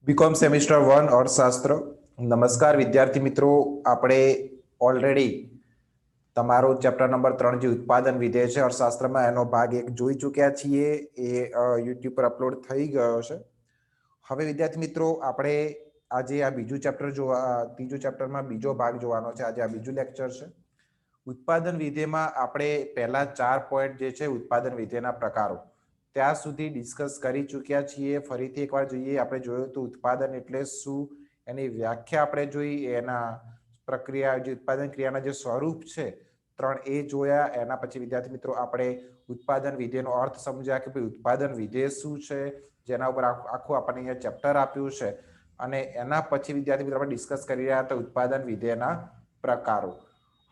BCom semester 1 अर्थशास्त्र। नमस्कार विद्यार्थी मित्रों, આપણે ઓલરેડી તમારો ચેપ્ટર નંબર 3 જે ઉત્પાદન વિધેય છે અર્થશાસ્ત્રમાં એનો ભાગ 1 જોઈ ચૂક્યા છીએ। એ YouTube પર અપલોડ થઈ ગયો છે। હવે વિદ્યાર્થી મિત્રો આપણે આજે આ બીજું ચેપ્ટર ત્રીજું ચેપ્ટરમાં બીજો ભાગ જોવાનો છે। આજે આ બીજું લેક્ચર છે। ઉત્પાદન વિધેયમાં આપણે પહેલા 4 પોઈન્ટ જે છે ઉત્પાદન વિધેયના પ્રકારો ત્યાં સુધી ડિસ્કસ કરી ચૂક્યા છીએ। ફરીથી એકવાર જોઈએ। આપણે જોયું તો ઉત્પાદન એટલે શું, એની વ્યાખ્યા આપણે જોઈ, એના પ્રક્રિયા જે ઉત્પાદન ક્રિયાના જે સ્વરૂપ છે 3 એ જોયા। એના પછી વિદ્યાર્થી મિત્રો આપણે ઉત્પાદન વિધેયનો અર્થ સમજ્યા કે ભાઈ ઉત્પાદન વિધેય શું છે, જેના ઉપર આખું આપણને અહીંયા ચેપ્ટર આપ્યું છે। અને એના પછી વિદ્યાર્થી મિત્રો આપણે ડિસ્કસ કરી રહ્યા હતા ઉત્પાદન વિધેયના પ્રકારો।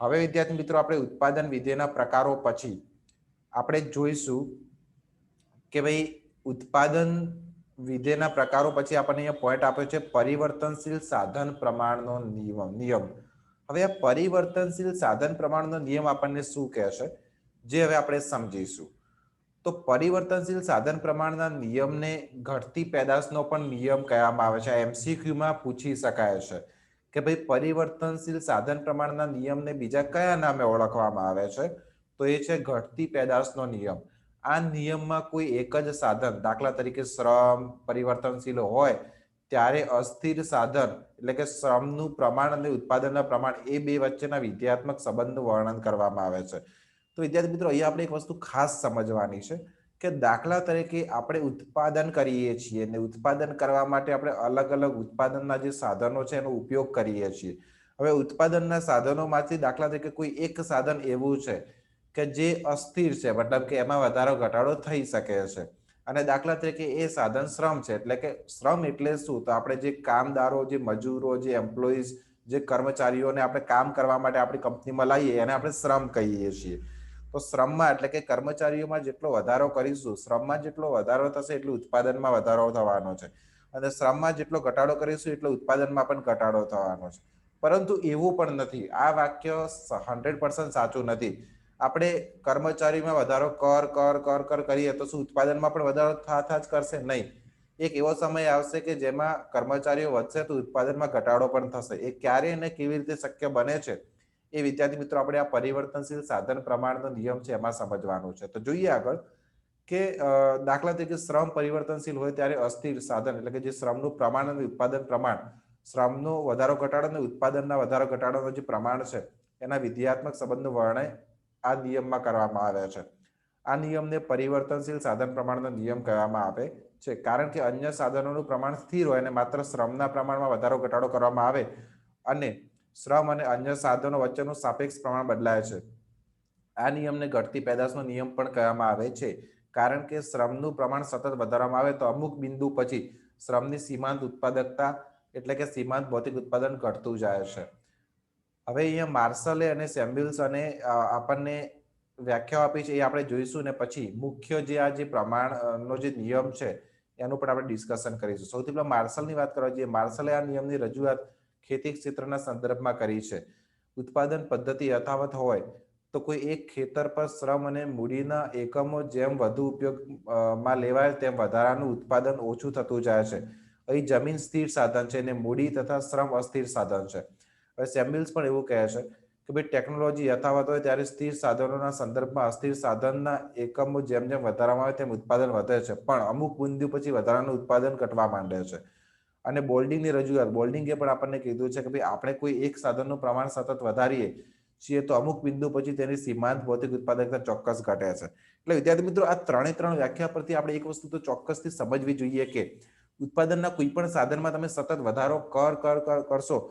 હવે વિદ્યાર્થી મિત્રો આપણે ઉત્પાદન વિધેયના પ્રકારો પછી આપણે જોઈશું કે ભાઈ ઉત્પાદન વિધેયના પ્રકારો પછી આપણને અહીંયા પોઈન્ટ આપ્યો છે પરિવર્તનશીલ સાધન પ્રમાણનો નિયમ। હવે આ પરિવર્તનશીલ સાધન પ્રમાણનો નિયમ આપણને શું કહેશે, જે હવે આપણે સમજીશું। તો પરિવર્તનશીલ સાધન પ્રમાણના નિયમને ઘટતી પેદાશનો પણ નિયમ કહેવામાં આવે છે। MCQ માં પૂછી શકાય છે કે ભાઈ પરિવર્તનશીલ સાધન પ્રમાણના નિયમને બીજા કયા નામે ઓળખવામાં આવે છે? તો એ છે ઘટતી પેદાશનો નિયમ। આ નિયમમાં કોઈ એક જ સાધન, દાખલા તરીકે શ્રમ પરિવર્તનશીલ હોય ત્યારે અસ્થિર સાધન એટલે કે શ્રમનું પ્રમાણ અને ઉત્પાદનના પ્રમાણ એ બે વચ્ચેના વિધેયાત્મક સંબંધનું વર્ણન કરવામાં આવે છે। તો વિદ્યાર્થી મિત્રો અહીંયા આપણે એક વસ્તુ ખાસ સમજવાની છે કે દાખલા તરીકે આપણે ઉત્પાદન કરીએ છીએ અને ઉત્પાદન કરવા માટે આપણે અલગ અલગ ઉત્પાદનના જે સાધનો છે એનો ઉપયોગ કરીએ છીએ। હવે ઉત્પાદનના સાધનોમાંથી દાખલા તરીકે કોઈ એક સાધન એવું છે કે જે અસ્થિર છે, મતલબ કે એમાં વધારો ઘટાડો થઈ શકે છે। અને દાખલા તરીકે એ સાધન શ્રમ છે, એટલે કે શ્રમ એટલે શું? તો આપણે જે કામદારો, જે મજૂરો, જે એમ્પ્લોઈઝ, જે કર્મચારીઓને આપણે કામ કરવા માટે આપણી કંપનીમાં લાવીએ એને આપણે શ્રમ કહીએ છીએ। તો શ્રમમાં એટલે કે કર્મચારીઓમાં જેટલો વધારો કરીશું, શ્રમમાં જેટલો વધારો થશે એટલું ઉત્પાદનમાં વધારો થવાનો છે, અને શ્રમમાં જેટલો ઘટાડો કરીશું એટલો ઉત્પાદનમાં પણ ઘટાડો થવાનો છે। પરંતુ એવું પણ નથી, આ વાક્ય 100% સાચું નથી। આપણે કર્મચારીમાં વધારો કર કરીએ તો શું ઉત્પાદનમાં પણ વધારો થા જ કરશે? નહીં। એક એવો સમય આવશે કે જેમાં કર્મચારીઓ વધશે તો ઉત્પાદનમાં ઘટાડો પણ થશે। એ ક્યારે અને કેવી રીતે શક્ય બને છે એ વિદ્યાર્થી મિત્રો આપણે આ પરિવર્તનશીલ સાધન પ્રમાણનો નિયમ છે એમાં સમજવાનું છે। તો જોઈએ આગળ કે દાખલા તરીકે શ્રમ પરિવર્તનશીલ હોય ત્યારે અસ્થિર સાધન એટલે કે જે શ્રમનું પ્રમાણ અને ઉત્પાદન પ્રમાણ, શ્રમનો વધારો ઘટાડો અને ઉત્પાદનના વધારો ઘટાડોનું જે પ્રમાણ છે એના વિધેયાત્મક સંબંધનું વર્ણન આ નિયમમાં કરવામાં આવે છે। આ નિયમને પરિવર્તનશીલ સાધન પ્રમાણનો નિયમ કહેવામાં આવે છે, કારણ કે અન્ય સાધનોનું પ્રમાણ સ્થિર હોય અને માત્ર શ્રમના પ્રમાણમાં વધારો ઘટાડો કરવામાં આવે અને શ્રમ અને અન્ય સાધનો વચ્ચેનું સાપેક્ષ પ્રમાણ બદલાય છે। આ નિયમને ઘટતી પેદાશનો નિયમ પણ કહેવામાં આવે છે, કારણ કે શ્રમનું પ્રમાણ સતત વધારવામાં આવે તો અમુક બિંદુ પછી શ્રમની સીમાંત ઉત્પાદકતા એટલે કે સીમાંત ભૌતિક ઉત્પાદન ઘટતું જાય છે। હવે અહીંયા માર્શલે અને સેમ્યુલ્સને આપણને વ્યાખ્યાઓ આપી છે એ આપણે જોઈશું, ને પછી મુખ્ય જે આ જે પ્રમાણનો જે નિયમ છે એનું પણ આપણે ડિસ્કશન કરીશું। સૌથી પહેલા માર્શલની વાત કરવા જોઈએ। માર્શલે આ નિયમની રજૂઆત ખેતી ક્ષેત્રના સંદર્ભમાં કરી છે। ઉત્પાદન પદ્ધતિ યથાવત હોય તો કોઈ એક ખેતર પર શ્રમ અને મૂડીના એકમો જેમ વધુ ઉપયોગમાં લેવાય તેમ વધારાનું ઉત્પાદન ઓછું થતું જાય છે। અહીં જમીન સ્થિર સાધન છે અને મૂડી તથા શ્રમ અસ્થિર સાધન છે। હવે સેમ્યુલ્સ પણ એવું કહે છે કે ભાઈ ટેકનોલોજી યથાવત હોય ત્યારે સ્થિર સાધનોના સંદર્ભમાં અસ્થિર સાધનના એકમો જેમ જેમ વધારવામાં આવે તેમ ઉત્પાદન વધે છે, પણ અમુક બિંદુ પછી વધારાનું ઉત્પાદન ઘટવા માંડે છે। અને બોલ્ડિંગની રજૂઆત, બોલ્ડિંગે પણ આપણને કીધું છે કે ભાઈ આપણે કોઈ એક સાધનનું પ્રમાણ સતત વધારીએ છીએ તો અમુક બિંદુ પછી તેની સીમાંત ભૌતિક ઉત્પાદકતા ચોક્કસ ઘટે છે। એટલે વિદ્યાર્થી મિત્રો આ ત્રણે વ્યાખ્યા પરથી આપણે એક વસ્તુ તો ચોક્કસથી સમજવી જોઈએ કે ઉત્પાદનના કોઈ પણ સાધનમાં તમે સતત વધારો કરશો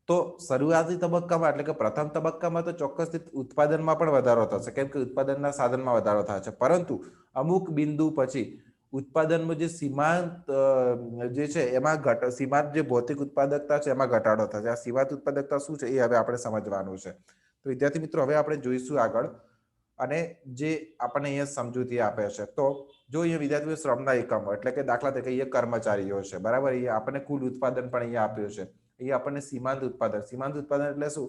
તો શરૂઆતી તબક્કામાં એટલે કે પ્રથમ તબક્કામાં તો ચોક્કસથી ઉત્પાદનમાં પણ વધારો થશે, કેમ કે ઉત્પાદનના સાધનમાં વધારો થાય છે, પરંતુ અમુક બિંદુ પછી ઉત્પાદનમાં જે સીમાંત જે છે એમાં સીમાંત જે ભૌતિક ઉત્પાદકતા છે એમાં ઘટાડો થશે। આ સીમાંત ઉત્પાદકતા શું છે એ હવે આપણે સમજવાનું છે। તો વિદ્યાર્થી મિત્રો હવે આપણે જોઈશું આગળ, અને જે આપણને અહીંયા સમજૂતી આપે છે। તો જો અહીંયા વિદ્યાર્થીઓ શ્રમના એકમો એટલે કે દાખલા તરીકે અહીંયા કર્મચારીઓ છે, બરાબર, અહીંયા આપણને કુલ ઉત્પાદન પણ અહીંયા આપ્યું છે। અહીંયા આપણને સીમાંત ઉત્પાદન એટલે શું?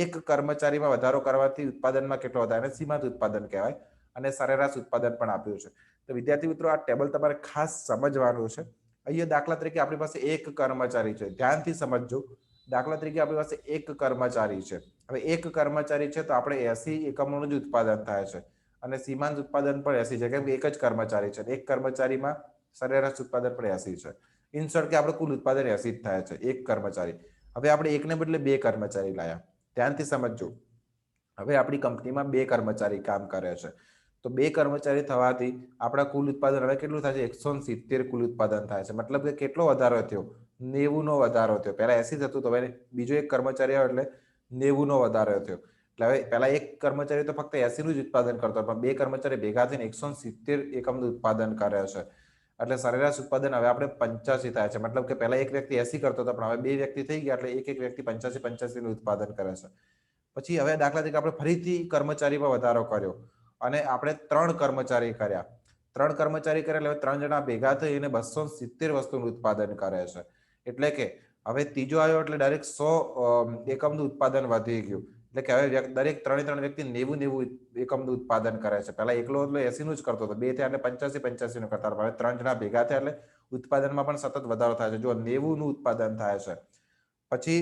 એક કર્મચારીમાં વધારો કરવાથી ઉત્પાદનમાં કેટલો વધારે, એને સીમાંત ઉત્પાદન કહેવાય, અને સરેરાશ ઉત્પાદન પણ આપ્યું છે। તો વિદ્યાર્થી મિત્રો આ ટેબલ તમારે ખાસ સમજવાનું છે અહીંયા દાખલા તરીકે આપણી પાસે એક કર્મચારી છે, ધ્યાનથી સમજજો. દાખલા તરીકે આપણી પાસે એક કર્મચારી છે. હવે એક કર્મચારી છે તો આપણે 80 એકમોનું જ ઉત્પાદન થાય છે અને સીમાંત ઉત્પાદન પણ 80 છે, કેમ કે એક જ કર્મચારી છે. એક કર્મચારીમાં સરેરાશ ઉત્પાદન પણ 80 છે. ઇન શોર્ટ કે આપણે કુલ ઉત્પાદન 80 જ થાય છે એક કર્મચારી. હવે આપણે એકને બદલે બે કર્મચારી લાયા. ધ્યાનથી સમજજો. હવે આપણી કંપનીમાં બે કર્મચારી કામ કરે છે, તો બે કર્મચારી થવાથી આપણા કુલ ઉત્પાદન હવે કેટલું થાય છે? 170 કુલ ઉત્પાદન થાય છે. મતલબ કે કેટલો વધારો થયો? 90 નો વધારો થયો. પહેલા 80 થતું, તો હવે બીજો એક કર્મચારી આવ્યો એટલે 90 નો વધારો થયો. એટલે હવે પહેલા એક કર્મચારી તો ફક્ત 80 નું જ ઉત્પાદન કરતો, પણ બે કર્મચારી ભેગા થઈને 170 એકમનું ઉત્પાદન કરે છે. એટલે સરેરાશ ઉત્પાદન હવે આપણે 85 થાય છે. મતલબ કે પહેલા એક વ્યક્તિ 80 કરતો હતો, પણ હવે બે વ્યક્તિ થઈ ગયા એટલે એક વ્યક્તિ 85 નું ઉત્પાદન કરે છે. પછી હવે દાખલા તરીકે આપણે ફરીથી કર્મચારીમાં વધારો કર્યો અને આપણે 3 કર્મચારી કર્યા. 3 કર્મચારી કર્યા એટલે 3 જણા ભેગા થઈને 270 વસ્તુનું ઉત્પાદન કરે છે. એટલે કે હવે ત્રીજો આવ્યો એટલે ડાયરેક્ટ 100 એકમનું ઉત્પાદન વધી ગયું. એટલે કે હવે દરેક 3 વ્યક્તિ 90 એકમનું ઉત્પાદન કરે છે. પહેલા એકલો 80 નું જ કરતો હતો, બે થયા એટલે 85 નું કરતા. હવે 3 જણા ભેગા થયા એટલે ઉત્પાદનમાં પણ સતત વધારો થાય છે. જો 90 નું ઉત્પાદન થાય છે. પછી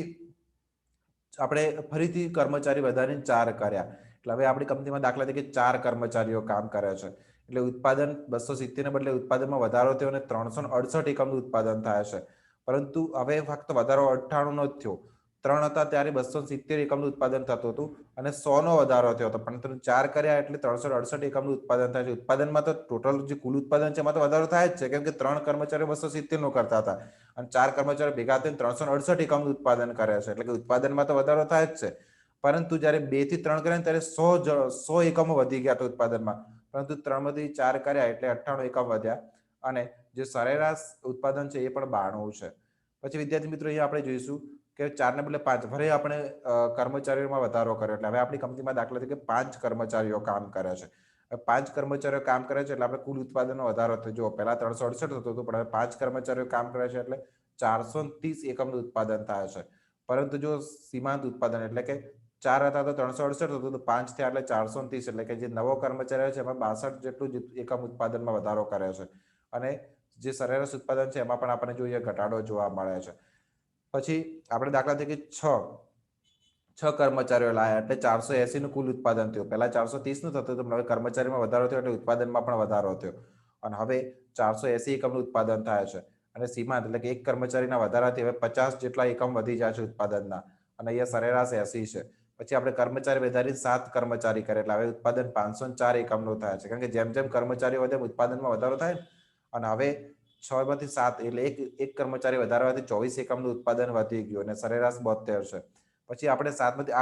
આપણે ફરીથી કર્મચારી વધારીને 4 કર્યા. એટલે હવે આપણી કંપનીમાં દાખલા તરીકે 4 કર્મચારીઓ કામ કરે છે. એટલે ઉત્પાદન 270 ને બદલે ઉત્પાદનમાં વધારો થયો અને 368 એકમનું ઉત્પાદન થાય છે. પરંતુ હવે ફક્ત વધારો 98 નો જ થયો. 3 હતા ત્યારે 270 એકમનું ઉત્પાદન થતું હતું અને 100 નો વધારો થયો હતો. પરંતુ 4 કર્યા એટલે 368 એકમનું ઉત્પાદન થાય છે. ઉત્પાદનમાં તો ટોટલ જે કુલ ઉત્પાદન છે એમાં તો વધારો થાય જ છે, કેમ કે 3 કર્મચારીઓ 270 નો કરતા હતા અને 4 કર્મચારીઓ ભેગા થઈને 368 એકમનું ઉત્પાદન કરે છે. એટલે કે ઉત્પાદનમાં તો વધારો થાય જ છે. પરંતુ જ્યારે 2 થી 3 કર્યા ત્યારે 100 એકમો વધી ગયા હતા ઉત્પાદનમાં. પરંતુ 3 માંથી 4 કર્યા એટલે 98 એકમ વધ્યા અને જે સરેરાશ ઉત્પાદન છે એ પણ 92 છે. પછી વિદ્યાર્થી મિત્રો અહીંયા આપણે જોઈશું કે 4 ને બદલે 5 ફરી આપણે કર્મચારીઓમાં વધારો કર્યો. એટલે હવે આપણી કંપનીમાં દાખલા તરીકે 5 કર્મચારીઓ કામ કરે છે. 5 કર્મચારીઓ કામ કરે છે એટલે આપણે કુલ ઉત્પાદનનો વધારો થયો. જો પહેલા 368 થતું હતું, પણ હવે 5 કર્મચારીઓ કામ કરે છે એટલે 430 એકમનું ઉત્પાદન થાય છે. પરંતુ જો સીમાંત ઉત્પાદન એટલે કે 4 હતા તો 368 હતું, તો 5 થયા એટલે 430. એટલે કે જે નવો કર્મચારી છે એમાં 62 જેટલું એકમ ઉત્પાદનમાં વધારો કરે છે અને જે સરેરાશ ઉત્પાદન છે એમાં પણ આપણને જોઈએ ઘટાડો જોવા મળે છે. પછી આપણે દાખલા તરીકે 6 કર્મચારીઓ લાયા એટલે 480 નું કુલ ઉત્પાદન થયું. પહેલા 430 નું થતું હતું, હવે કર્મચારીમાં વધારો થયો એટલે ઉત્પાદનમાં પણ વધારો થયો અને હવે 480 એકમનું ઉત્પાદન થાય છે. અને સીમાંત એટલે કે એક કર્મચારીના વધારાથી હવે 50 જેટલા એકમ વધી જાય છે ઉત્પાદનના અને અહીંયા સરેરાશ 80 છે. પછી આપણે કર્મચારી વધારીને 7 કર્મચારી કરે એટલે હવે ઉત્પાદન 504 એકમનું થાય છે. કારણ કે જેમ જેમ કર્મચારીઓ વધે ઉત્પાદનમાં વધારો થાય અને હવે 6 માંથી 7 એટલે એક કર્મચારી વધારવાથી 24 એકમનું ઉત્પાદન વધી ગયું અને સરેરાશ 72 છે. પછી આપણે 7 માંથી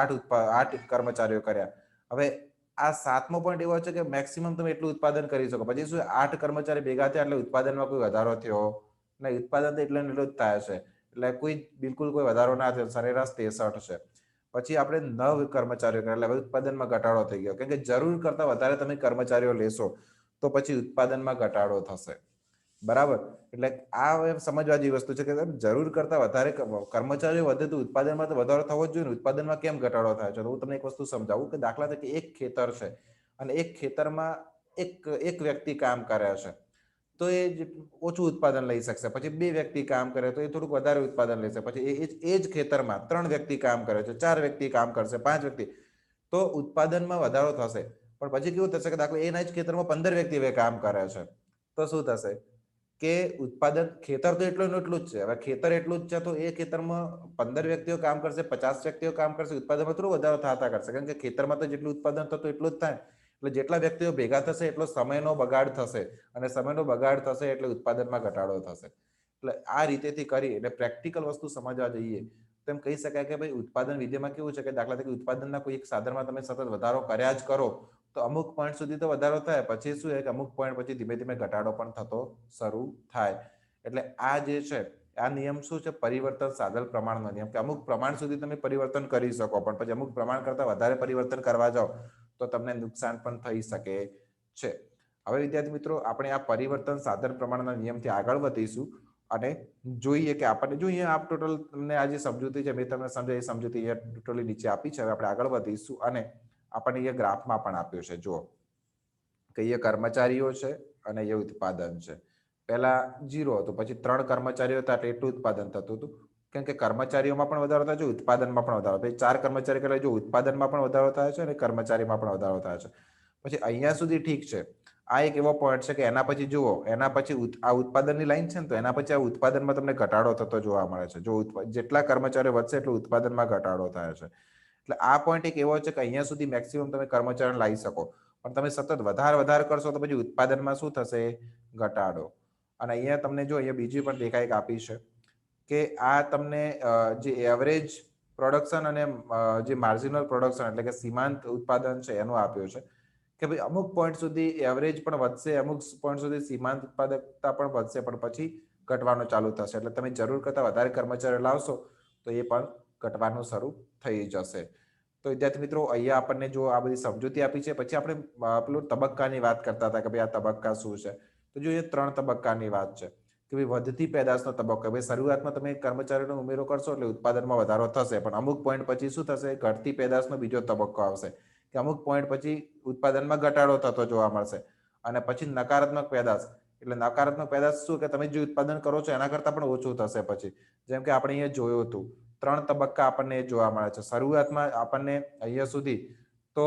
8 કર્મચારીઓ કર્યા. હવે આ 7મો પોઈન્ટ એવો છે કે મેક્સિમમ તમે એટલું ઉત્પાદન કરી શકો. પછી શું 8 કર્મચારી ભેગા થયા એટલે ઉત્પાદનમાં કોઈ વધારો થયો નહીં. ઉત્પાદન તો એટલું જ થાય છે. એટલે બિલકુલ કોઈ વધારો ના થયો. સરેરાશ 63 છે. પછી આપણે 9 કર્મચારીઓ કર્યા એટલે હવે ઉત્પાદનમાં ઘટાડો થઈ ગયો. કેમ કે જરૂર કરતા વધારે તમે કર્મચારીઓ લેશો તો પછી ઉત્પાદનમાં ઘટાડો થશે. બરાબર. એટલે આ સમજવા જેવી વસ્તુ છે કે જરૂર કરતા વધારે કર્મચારીઓ વધે તો ઉત્પાદનમાં તો વધારો થવો જ જોઈએ ને. ઉત્પાદનમાં કેમ ઘટાડો થાય છે? તો હું તમને એક વસ્તુ સમજાવું કે દાખલા તરીકે એક ખેતર છે અને એક ખેતરમાં એક વ્યક્તિ કામ કરે છે તો એ ઓછું ઉત્પાદન લઈ શકશે. પછી બે વ્યક્તિ કામ કરે તો એ થોડુંક વધારે ઉત્પાદન લેશે. પછી એ જ ખેતરમાં 3 વ્યક્તિ કામ કરે છે, 4 વ્યક્તિ કામ કરશે, 5 વ્યક્તિ, તો ઉત્પાદનમાં વધારો થશે. પણ પછી કેવું થશે કે દાખલા એના જ ખેતરમાં 15 વ્યક્તિ હવે કામ કરે છે તો શું થશે કે ઉત્પાદન ખેતર તો એટલું જ છે. હવે ખેતર એટલું જ છે તો એ ખેતરમાં 15 વ્યક્તિઓ કામ કરશે, 50 વ્યક્તિઓ કામ કરશે, ઉત્પાદનમાં થોડું વધારો થતા કરશે. કારણ કે ખેતરમાં તો જેટલું ઉત્પાદન થતું એટલું જ થાય. એટલે જેટલા વ્યક્તિઓ ભેગા થશે એટલો સમયનો બગાડ થશે અને સમયનો બગાડ થશે એટલે ઉત્પાદનમાં ઘટાડો થશે. એટલે આ રીતેથી કરી એટલે પ્રેક્ટિકલ વસ્તુ સમજવા જઈએ તો એમ કહી શકાય કે ભાઈ ઉત્પાદન વિદ્યામાં કેવું છે કે દાખલા તરીકે ઉત્પાદનના કોઈ એક સાધનમાં તમે સતત વધારો કર્યા જ કરો તો અમુક પોઈન્ટ સુધી તો વધારો થાય, પછી શું છે કે અમુક પોઈન્ટ પછી ધીમે ધીમે ઘટાડો પણ થતો શરૂ થાય. એટલે આ જે છે આ નિયમ શું છે? પરિવર્તન સાધન પ્રમાણનો નિયમ, કે અમુક પ્રમાણ સુધી તમે પરિવર્તન કરી શકો પણ પછી અમુક પ્રમાણ કરતા વધારે પરિવર્તન કરવા જાઓ તો તમને નુકસાન પણ થઈ શકે છે. હવે વિદ્યાર્થી મિત્રો આપણે આ પરિવર્તન સાધન પ્રમાણના નિયમથી આગળ વધીશું અને જોઈએ કે આપણને જો અહીંયા આપ ટોટલ તમને આ જે સમજૂતી છે મેં તમને સમજાવી એ સમજૂતી અહીંયા ટોટલી નીચે આપી છે. હવે આપણે આગળ વધીશું અને આપણને અહીંયા ગ્રાફમાં પણ આપ્યું છે. જુઓ કે અહીંયા કર્મચારીઓ છે અને અહીંયા ઉત્પાદન છે. પહેલા 0 હતું, પછી 3 કર્મચારીઓ હતા એટલે એટલું ઉત્પાદન થતું હતું. કેમ કે કર્મચારીઓમાં પણ વધારો થાય છે, ઉત્પાદનમાં પણ વધારો. પછી 4 કર્મચારી એટલે જો ઉત્પાદનમાં પણ વધારો થાય છે અને કર્મચારીમાં પણ વધારો થાય છે. પછી અહીંયા સુધી ઠીક છે. આ એક એવો પોઈન્ટ છે કે એના પછી જુઓ, એના પછી આ ઉત્પાદનની લાઈન છે ને, તો એના પછી આ ઉત્પાદનમાં તમને ઘટાડો થતો જોવા મળે છે. જો જેટલા કર્મચારીઓ વધશે એટલું ઉત્પાદનમાં ઘટાડો થાય છે. એટલે આ પોઈન્ટ એક એવો છે કે અહીંયા સુધી મેક્સિમમ તમે કર્મચારીઓ લાવી શકો, પણ તમે સતત વધારે કરશો તો પછી ઉત્પાદનમાં શું થશે? ઘટાડો. અને અહીંયા તમને જો અહીંયા બીજી પણ દેખાય આપી છે કે આ તમને જે એવરેજ પ્રોડક્શન અને જે માર્જિનલ પ્રોડક્શન એટલે કે સીમાંત ઉત્પાદન છે એનું આપ્યું છે કે ભાઈ અમુક પોઈન્ટ સુધી એવરેજ પણ વધશે, અમુક પોઈન્ટ સુધી સીમાંત ઉત્પાદકતા પણ વધશે, પણ પછી ઘટવાનું ચાલુ થશે. એટલે તમે જરૂર કરતાં વધારે કર્મચારીઓ લાવશો તો એ પણ ઘટવાનું શરૂ થઈ જશે. તો વિદ્યાર્થી મિત્રો, અહીંયા આપણને જો આ બધી સમજૂતી આપી છે, પછી આપણે પેલું તબક્કાની વાત કરતા હતા કે ભાઈ આ તબક્કા શું છે. તો જો એ 3 તબક્કાની વાત છે કે ભાઈ વધતી પેદાશનો તબક્કો. ભાઈ શરૂઆતમાં તમે કર્મચારીનો ઉમેરો કરશો એટલે ઉત્પાદનમાં વધારો થશે, પણ અમુક પોઈન્ટ પછી શું થશે? ઘટતી પેદાશનો બીજો તબક્કો આવશે કે અમુક પોઈન્ટ પછી ઉત્પાદનમાં ઘટાડો થતો જોવા મળશે. અને પછી નકારાત્મક પેદાશ. એટલે નકારાત્મક પેદાશ શું કે તમે જે ઉત્પાદન કરો છો એના કરતાં પણ ઓછું થશે પછી. જેમ કે આપણે અહીંયા જોયું હતું 3 તબક્કા આપણને જોવા મળે છે. શરૂઆતમાં આપણને અહીંયા સુધી તો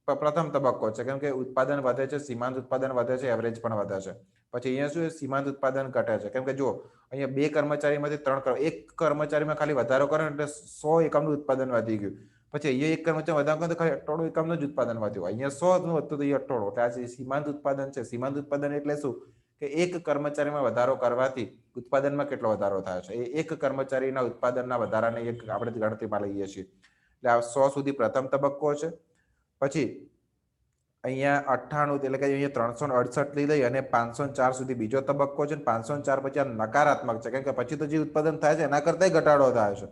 પ્રથમ તબક્કો છે, કેમ કે ઉત્પાદન વધે છે, સીમાંત ઉત્પાદન વધે છે, એવરેજ પણ વધે છે. પછી અહીંયા શું સીમાંત ઉત્પાદન ઘટે છે, કેમ કે જો અહીંયા 2 કર્મચારીમાંથી 3 એક કર્મચારીમાં ખાલી વધારો કરે એટલે 100 એકમનું ઉત્પાદન વધી ગયું. પછી અહીંયા એક કર્મચારી વધારો કરે તો ખાલી 98 એકમનું જ ઉત્પાદન વધ્યું. અહીંયા 100 નું વધતું તો અહીંયા 98. એટલે આ સીમાંત ઉત્પાદન છે. સીમાંત ઉત્પાદન એટલે શું કે એક કર્મચારીમાં વધારો કરવાથી ઉત્પાદનમાં કેટલો વધારો થાય છે? એ એક કર્મચારીના ઉત્પાદનના વધારાને એક આપણે ગણતરીમાં લઈએ છીએ. એટલે આ 100 સુધી પ્રથમ તબક્કો છે. પછી અહીંયા 98 એટલે કે અહીંયા 368 લઈ અને 504 સુધી બીજો તબક્કો છે. 504 પછી આ નકારાત્મક છે, કેમ કે પછી તો જે ઉત્પાદન થાય છે એના કરતાં ઘટાડો થાય છે.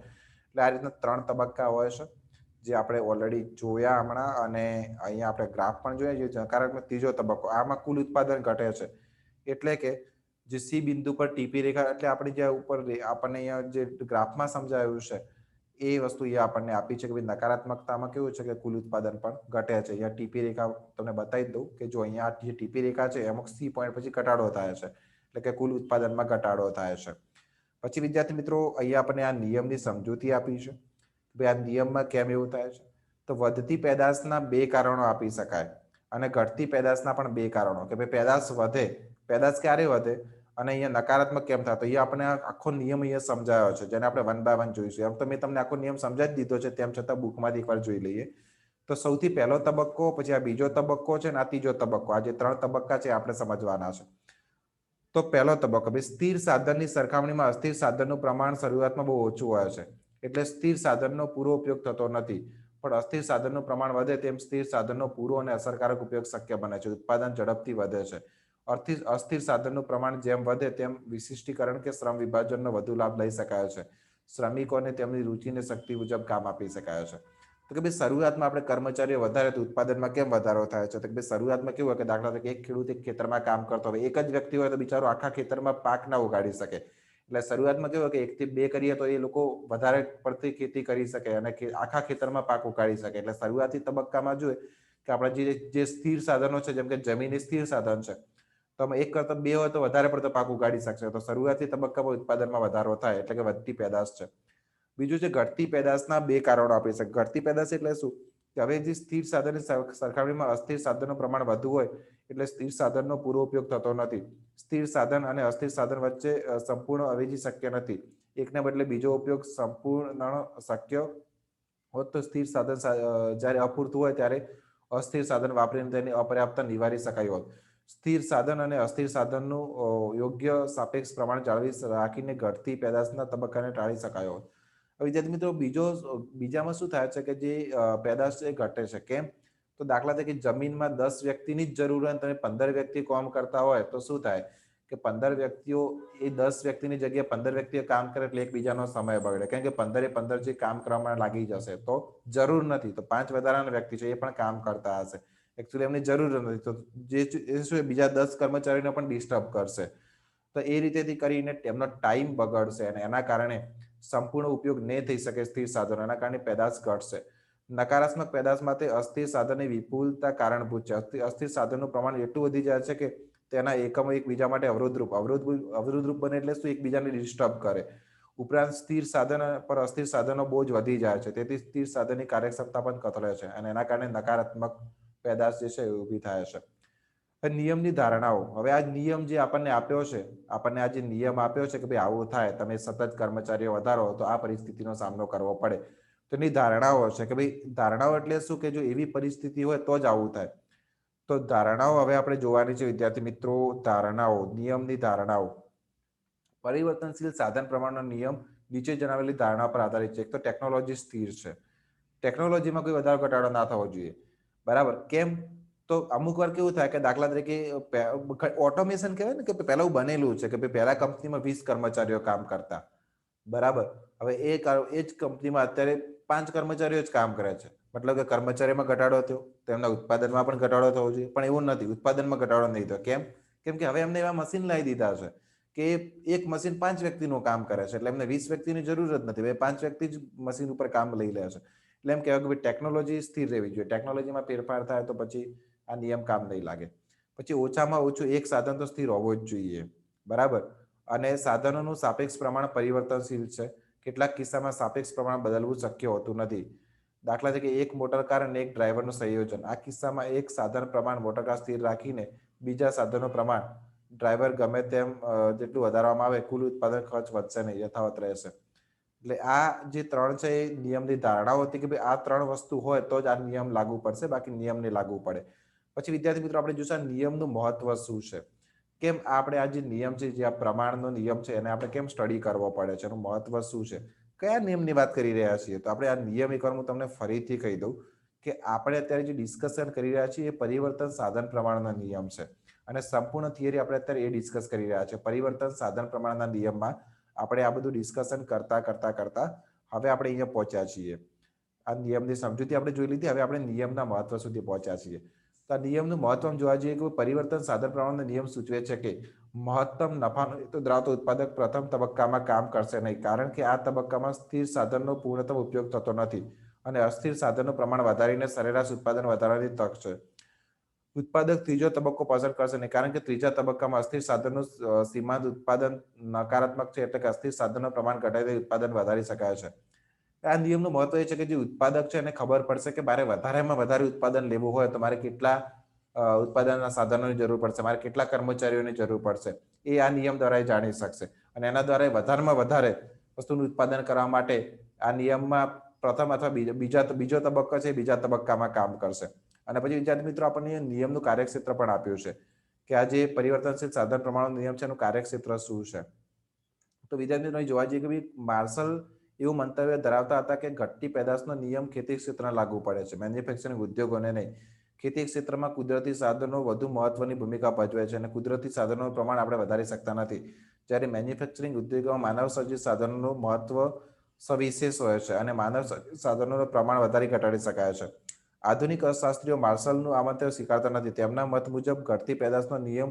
એટલે આ રીતના 3 તબક્કા હોય છે, જે આપણે ઓલરેડી જોયા હમણાં. અને અહીંયા આપણે ગ્રાફ પણ જોઈએ છે. નકારાત્મક ત્રીજો તબક્કો, આમાં કુલ ઉત્પાદન ઘટે છે. એટલે કે જે સી બિંદુ પર ટીપી રેખા, એટલે આપણે જે ઉપર આપણને અહીંયા જે ગ્રાફમાં સમજાયું છે એ વસ્તુ અહીંયા આપણને આપી છે કે ભાઈ નકારાત્મકતામાં કેવું છે કે કુલ ઉત્પાદન પણ ઘટે છે. અહીંયા ટીપી રેખા તમને બતાવી દઉં કે જો અહીંયા જે ટીપી રેખા છે અમુક સી પોઈન્ટ પછી ઘટાડો થાય છે, એટલે કે કુલ ઉત્પાદનમાં ઘટાડો થાય છે. પછી વિદ્યાર્થી મિત્રો, અહીંયા આપણને આ નિયમની સમજૂતી આપી છે. ભાઈ આ નિયમમાં કેમ એવું થાય છે? તો વધતી પેદાશના 2 કારણો આપી શકાય અને ઘટતી પેદાશના પણ 2 કારણો. કે ભાઈ પેદાશ વધે, પેદાશ ક્યારે વધે અને અહીંયા નકારાત્મક કેમ થાય? તો અહીંયા આપણે આખો નિયમ અહીંયા સમજાયો છે, જેને આપણે 1 બાય 1 જોઈશું. એમ તો મેં તમને આખો નિયમ સમજાવી દીધો છે, તેમ છતાં બુકમાંથી એકવાર જોઈ લઈએ. તો સૌથી પહેલો તબક્કો, પછી આ બીજો તબક્કો છે અને આ ત્રીજો તબક્કો. આ જે 3 તબક્કા છે આપણે સમજવાના છે. તો પહેલો તબક્કો, ભાઈ સ્થિર સાધનની સરખામણીમાં અસ્થિર સાધનનું પ્રમાણ શરૂઆતમાં બહુ ઓછું હોય છે. એટલે સ્થિર સાધનનો પૂરો ઉપયોગ થતો નથી, પણ અસ્થિર સાધનનું પ્રમાણ વધે તેમ સ્થિર સાધનનો પૂરો અને અસરકારક ઉપયોગ શક્ય બને છે. ઉત્પાદન ઝડપથી વધે છે. અસ્થિર સાધનનું પ્રમાણ જેમ વધે તેમ વિશિષ્ટીકરણ કે શ્રમ વિભાજનનો વધુ લાભ લઈ શકાય છે. શ્રમિકોને તેમની રુચિને શક્તિ મુજબ કામ આપી શકાય છે. તો કે ભાઈ શરૂઆતમાં આપણે કર્મચારીઓ વધારે તો ઉત્પાદનમાં કેમ વધારો થાય છે? તો કે ભાઈ શરૂઆતમાં કેવું હોય કે દાખલા તરીકે એક ખેડૂત એક ખેતરમાં કામ કરતો હોય, એક જ વ્યક્તિ હોય તો બિચારો આખા ખેતરમાં પાક ના ઉગાડી શકે. એટલે શરૂઆતમાં કેવું કે 1 થી 2 કરીએ તો એ લોકો વધારે પડતી ખેતી કરી શકે અને આખા ખેતરમાં પાક ઉગાડી શકે. એટલે શરૂઆતી તબક્કામાં જોઈએ કે આપણા જે સ્થિર સાધનો છે, જેમ કે જમીન એ સ્થિર સાધન છે, તો અમે 1 કરતા 2 હોય તો વધારે પડતો પાક ઉગાડી શકશે. તો શરૂઆતી તબક્કામાં ઉત્પાદનમાં વધારો થાય, એટલે કે વધતી પેદાશ છે. બીજું છે ઘટતી પેદાશના 2 કારણો આપી શકે. ઘટતી પેદાશ એટલે શું કે હવે જે સ્થિર સાધનની સરખામણીમાં અસ્થિર સાધનનું પ્રમાણ વધુ હોય એટલે સ્થિર સાધનનો પૂરો ઉપયોગ થતો નથી. સ્થિર સાધન અને અસ્થિર સાધન વચ્ચે સંપૂર્ણ અવેજી શક્ય નથી. એકને બદલે બીજો ઉપયોગ સંપૂર્ણ શક્ય હોત તો સ્થિર સાધન જ્યારે અપૂરતું હોય ત્યારે અસ્થિર સાધન વાપરીને તેની અપર્યાપ્તતા નિવારી શકાય હોત. સ્થિર સાધન અને અસ્થિર સાધનનું યોગ્ય સાપેક્ષ પ્રમાણ જાળવી રાખીને ઘટતી પેદાશના તબક્કાને ટાળી શકાય હોત. વિદ્યાર્થી મિત્રો, બીજામાં શું થાય છે કે જે પેદાશ છે એ ઘટે છે. કેમ? તો દાખલા તરીકે જમીનમાં 10 વ્યક્તિની જ જરૂર હોય, તમે 15 વ્યક્તિ કામ કરતા હોય તો શું થાય કે 15 વ્યક્તિઓ એ 10 વ્યક્તિની જગ્યાએ 15 વ્યક્તિઓ કામ કરે એટલે એકબીજાનો સમય બગડે. કેમ કે 15 જે કામ કરવામાં લાગી જશે તો જરૂર નથી, તો 5 વધારાના વ્યક્તિ છે એ પણ કામ કરતા હશે. એકચ્યુઅલી એમની જરૂર નથી, તો જે બીજા 10 કર્મચારીને પણ ડિસ્ટર્બ કરશે. તો એ રીતેથી કરીને તેમનો ટાઈમ બગડશે અને એના કારણે સંપૂર્ણ ઉપયોગ નહીં થઈ શકે સ્થિર સાધનો. એના કારણે પેદાશ ઘટશે. નકારાત્મક પેદાશ માટે અસ્થિર સાધનની વિપુલતા કારણભૂત છે. અસ્થિર સાધનનું પ્રમાણ એટલું વધી જાય છે કે તેના એકમો એકબીજા માટે અવરોધરૂપ બને એટલે શું? એકબીજાને ડિસ્ટર્બ કરે. ઉપરાંત સ્થિર સાધન પર અસ્થિર સાધનો બોજ વધી જાય છે, તેથી સ્થિર સાધનની કાર્યક્ષમતા પણ કથળે છે અને એના કારણે નકારાત્મક પેદાશ જે છે એ ઊભી થાય છે. નિયમની ધારણાઓ. હવે આ નિયમ જે આપણને આપ્યો છે, આપણને આ જે નિયમ આપ્યો છે કે ભાઈ આવું થાય, તમે સતત કર્મચારીઓ વધારો તો આ પરિસ્થિતિનો સામનો કરવો પડે. તો એની ધારણાઓ છે કે ભાઈ ધારણાઓ એટલે શું? કે જો એવી પરિસ્થિતિ હોય તો જ આવું થાય. તો ધારણાઓ હવે આપણે જોવાની છે વિદ્યાર્થી મિત્રો. ધારણાઓ, નિયમની ધારણાઓ. પરિવર્તનશીલ સાધન પ્રમાણનો નિયમ નીચે જણાવેલી ધારણા પર આધારિત છે. એક તો ટેકનોલોજી સ્થિર છે. ટેકનોલોજીમાં કોઈ વધારો ઘટાડો ના થવો જોઈએ. બરાબર? કેમ? તો અમુક વાર કેવું થાય કે દાખલા તરીકે ઓટોમેશન કહેવાય ને, કે પહેલા બનેલું છે કે પહેલા કંપનીમાં 20 કર્મચારીઓ કામ કરતા. બરાબર? હવે એ જ કંપનીમાં અત્યારે 5 કર્મચારીઓ જ કામ કરે છે. મતલબ કે કર્મચારીમાં ઘટાડો થયો, તેમના ઉત્પાદનમાં પણ ઘટાડો થવો જોઈએ, પણ એવું નથી. ઉત્પાદનમાં ઘટાડો નહીં થયો. કેમ? કેમ કે હવે એમને એવા મશીન લાવી દીધા છે કે એક મશીન 5 વ્યક્તિનું કામ કરે છે, એટલે એમને 20 વ્યક્તિની જરૂર જ નથી. હવે 5 વ્યક્તિ જ મશીન ઉપર કામ લઈ લે છે. એટલે એમ કહેવાય કે ભાઈ ટેકનોલોજી સ્થિર રહેવી જોઈએ. ટેકનોલોજીમાં ફેરફાર થાય તો પછી આ નિયમ કામ નહીં લાગે. પછી ઓછામાં ઓછું એક સાધન તો સ્થિર હોવો જ જોઈએ. બરાબર? અને સાધનોનું સાપેક્ષ પ્રમાણ પરિવર્તનશીલ છે. કેટલાક કિસ્સામાં સાપેક્ષ પ્રમાણ બદલવું શક્ય હોતું નથી. દાખલા તરીકે એક મોટર કાર અને એક ડ્રાઈવરનું સંયોજન. આ કિસ્સામાં એક સાધન પ્રમાણ મોટર કાર સ્થિર રાખીને બીજા સાધનનું પ્રમાણ ડ્રાઈવર ગમે તેમ જેટલું વધારવામાં આવે, કુલ ઉત્પાદન ખર્ચ વધશે નહીં, યથાવત રહેશે. એટલે આ જે 3 છે એ નિયમની ધારણાઓ હતી કે ભાઈ આ 3 વસ્તુ હોય તો જ આ નિયમ લાગુ પડશે, બાકી નિયમ નહીં લાગુ પડે. પછી વિદ્યાર્થી મિત્રો આપણે જોઈશું નિયમનું મહત્વ શું છે. કેમ આપણે આ જે નિયમ છે, જે આ પ્રમાણનો નિયમ છે, એને આપણે કેમ સ્ટડી કરવો પડે છે, એનું મહત્વ શું છે, કયા નિયમની વાત કરી રહ્યા છીએ. તો આપણે આ નિયમ એકવાર હું તમને ફરીથી કહી દઉં કે આપણે અત્યારે જે ડિસ્કશન કરી રહ્યા છીએ એ પરિવર્તન સાધન પ્રમાણનો નિયમ છે. અને સંપૂર્ણ થિયરી આપણે અત્યારે એ ડિસ્કસ કરી રહ્યા છીએ. પરિવર્તન સાધન પ્રમાણના નિયમમાં આપણે આ બધું ડિસ્કશન કરતા હવે આપણે અહીંયા પહોંચ્યા છીએ. આ નિયમની સમજૂતી આપણે જોઈ લીધી. હવે આપણે નિયમના મહત્વ સુધી પહોંચ્યા છીએ. તો આ નિયમનું મહત્વ જોવા જઈએ કે પરિવર્તન સાધન પ્રમાણનો નિયમ સૂચવે છે કે મહત્તમ નફાનો હેતુ ધરાવતો ઉત્પાદક પ્રથમ તબક્કામાં કામ કરશે નહીં, કારણ કે આ તબક્કામાં સ્થિર સાધનનો પૂર્ણતમ ઉપયોગ થતો નથી અને અસ્થિર સાધનનું પ્રમાણ વધારીને સરેરાશ ઉત્પાદન વધારવાની તક છે. ઉત્પાદક ત્રીજો તબક્કો પસંદ કરશે નહીં, કારણ કે ત્રીજા તબક્કામાં અસ્થિર સાધનનું સીમાંત ઉત્પાદન નકારાત્મક છે, એટલે કે અસ્થિર સાધનનું પ્રમાણ ઘટાડી ઉત્પાદન વધારી શકાય છે. આ નિયમનું મહત્વ એ છે કે જે ઉત્પાદક છે એને ખબર પડશે કે મારે વધારેમાં વધારે ઉત્પાદન લેવું હોય તો મારે કેટલા ઉત્પાદનના સાધનોની જરૂર પડશે, મારે કેટલા કર્મચારીઓની જરૂર પડશે, એ આ નિયમ દ્વારા જાણી શકશે. અને એના દ્વારા વધારેમાં વધારે વસ્તુનું ઉત્પાદન કરવા માટે આ નિયમમાં પ્રથમ અથવા બીજો તબક્કો છે, બીજા તબક્કામાં કામ કરશે. અને પછી વિદ્યાર્થી મિત્રો આપણને નિયમનું કાર્યક્ષેત્ર પણ આપ્યું છે કે આ જે પરિવર્તનશીલ સાધન પ્રમાણનો નિયમ છે એનું કાર્યક્ષેત્ર શું છે. તો વિદ્યાર્થી મિત્રો જોવા જઈએ કે ભાઈ માર્શલ એવું મંતવ્ય ધરાવતા હતા કે ઘટતી પેદાશનો નિયમ ખેતી ક્ષેત્રને લાગુ પડે છે, મેન્યુફેક્ચરિંગ ઉદ્યોગોને નહીં. ખેતી ક્ષેત્રમાં કુદરતી સાધનો વધુ મહત્વની ભૂમિકા ભજવે છે અને કુદરતી સાધનોનું પ્રમાણ આપણે વધારી શકતા નથી. જ્યારે મેન્યુફેક્ચરિંગ ઉદ્યોગોમાં માનવ સર્જિત સાધનોનું મહત્વ સવિશેષ હોય છે અને માનવ સર્જિત સાધનોનું પ્રમાણ વધારી ઘટાડી શકાય છે. આધુનિક અર્થશાસ્ત્રીઓ માર્શલનું આમંત્રણ સ્વીકારતા નથી. તેમના મત મુજબ ઘટતી પેદાશનો નિયમ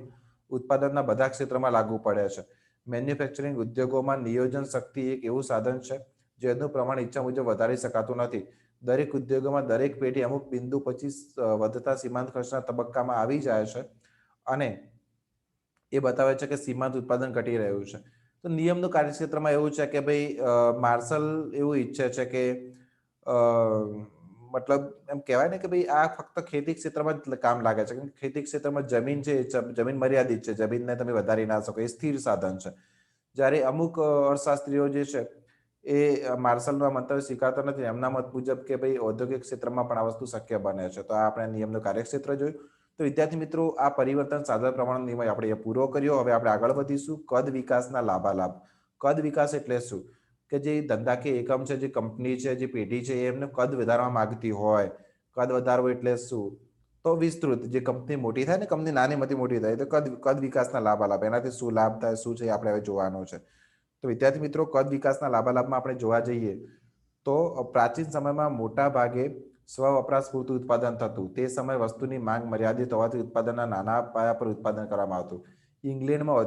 ઉત્પાદનના બધા ક્ષેત્રમાં લાગુ પડે છે. મેન્યુફેક્ચરિંગ ઉદ્યોગોમાં નિયોજન શક્તિ એક એવું સાધન છે જેનું પ્રમાણ ઈચ્છા મુજબ વધારી શકાતું નથી. દરેક ઉદ્યોગોમાં દરેક પેઢી અમુક બિંદુ પછી વધતા સીમાંત ખર્ચના તબક્કામાં આવી જાય છે અને એ બતાવે છે કે સીમાંત ઉત્પાદન ઘટી રહ્યું છે. તો નિયમનું કાર્યક્ષેત્રમાં એવું છે કે ભાઈ માર્શલ એવું ઈચ્છે છે કે મતલબ એમ કહેવાય ને કે ભાઈ આ ફક્ત ખેતી ક્ષેત્રમાં જ કામ લાગે છે. ખેતી ક્ષેત્રમાં જમીન છે, જમીન મર્યાદિત છે, જમીનને તમે વધારી ના શકો, એ સ્થિર સાધન છે. જ્યારે અમુક અર્થશાસ્ત્રીઓ જે છે એ માર્શલનું આ મંતવ્ય સ્વીકારતા નથી. એમના મત મુજબ કે ભાઈ ઔદ્યોગિક ક્ષેત્રમાં પણ આ વસ્તુ શક્ય બને છે. તો આ આપણે નિયમનું કાર્યક્ષેત્ર જોયું. તો વિદ્યાર્થી મિત્રો આ પરિવર્તન સાધન પ્રમાણનો નિયમ આપણે પૂરો કર્યો. હવે આપણે આગળ વધીશું કદ વિકાસના લાભાલાભ. કદ વિકાસ એટલે શું? કે જે ધંધાકીય એકમ છે, જે કંપની છે, જે પેઢી છે, એમને કદ વધારવા માંગતી હોય. કદ વધારવું એટલે શું? તો વિસ્તૃત, જે કંપની મોટી થાય ને, કંપની નાનીમાંથી મોટી થાય તો કદ વિકાસના લાભાલાભ, એનાથી શું લાભ થાય, શું છે, આપણે હવે જોવાનું છે. તો વિદ્યાર્થી મિત્રો કદ વિકાસના લાભાલાભમાં આપણે જોવા જઈએ તો પ્રાચીન સમયમાં મોટા ભાગે સ્વ વપરાશ પૂરતું ઉત્પાદન થતું. તે સમયે વસ્તુની માંગ મર્યાદિત હોવાથી ઉત્પાદનના નાના પાયા પર ઉત્પાદન કરવામાં આવતું. ઇંગ્લેન્ડમાં